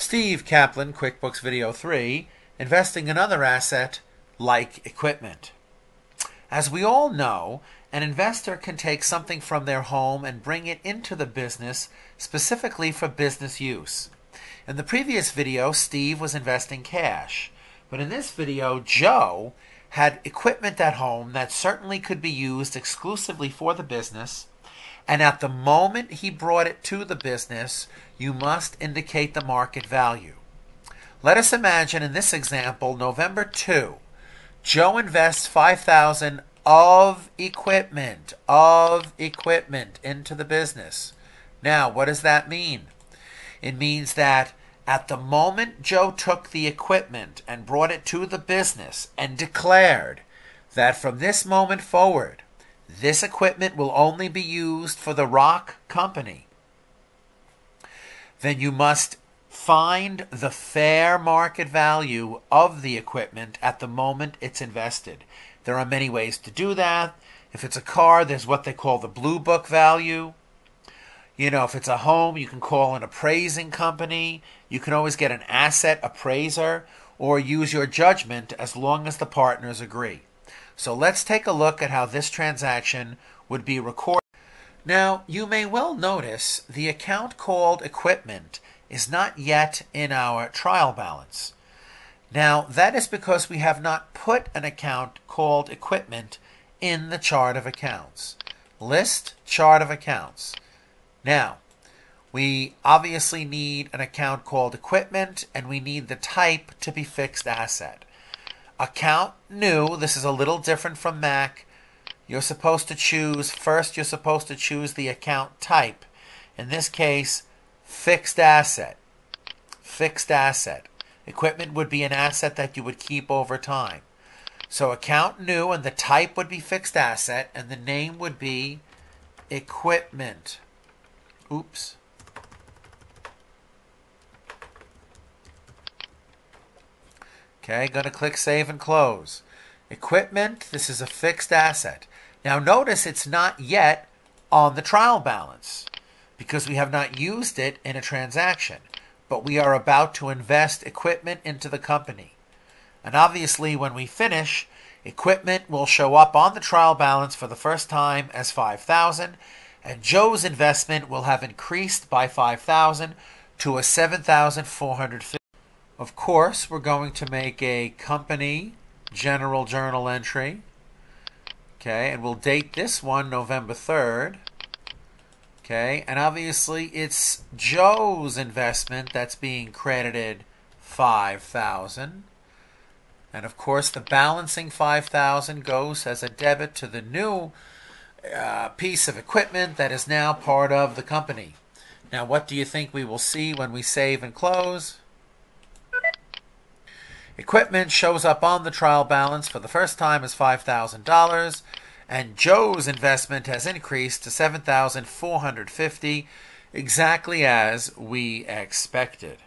Steve Kaplan, QuickBooks Video 3, investing in another asset like equipment. As we all know, an investor can take something from their home and bring it into the business specifically for business use. In the previous video, Steve was investing cash, but in this video, Joe had equipment at home that certainly could be used exclusively for the business, and at the moment he brought it to the business, you must indicate the market value. Let us imagine in this example, November 2, Joe invests $5,000 of equipment into the business. Now, what does that mean? It means that at the moment Joe took the equipment and brought it to the business and declared that from this moment forward, this equipment will only be used for the rock company, then you must find the fair market value of the equipment at the moment it's invested. There are many ways to do that. If it's a car, there's what they call the blue book value. If it's a home, you can call an appraising company. You can always get an asset appraiser or use your judgment as long as the partners agree. So let's take a look at how this transaction would be recorded. Now, you may well notice the account called equipment is not yet in our trial balance. Now, that is because we have not put an account called equipment in the chart of accounts. List chart of accounts. Now, we obviously need an account called equipment, and we need the type to be fixed asset. Account new, this is a little different from Mac. You're supposed to choose the account type. In this case, fixed asset. Fixed asset. Equipment would be an asset that you would keep over time. So account new, and the type would be fixed asset, and the name would be equipment. Oops. Okay, going to click Save and Close. Equipment, this is a fixed asset. Now notice it's not yet on the trial balance because we have not used it in a transaction, but we are about to invest equipment into the company. And obviously when we finish, equipment will show up on the trial balance for the first time as $5,000, and Joe's investment will have increased by $5,000 to a $7,450. Of course, we're going to make a company general journal entry. Okay, and we'll date this one November 3rd. Okay, and obviously it's Joe's investment that's being credited $5,000. And of course the balancing $5,000 goes as a debit to the new piece of equipment that is now part of the company. Now what do you think we will see when we save and close? Equipment shows up on the trial balance for the first time as $5,000, and Joe's investment has increased to $7,450, exactly as we expected.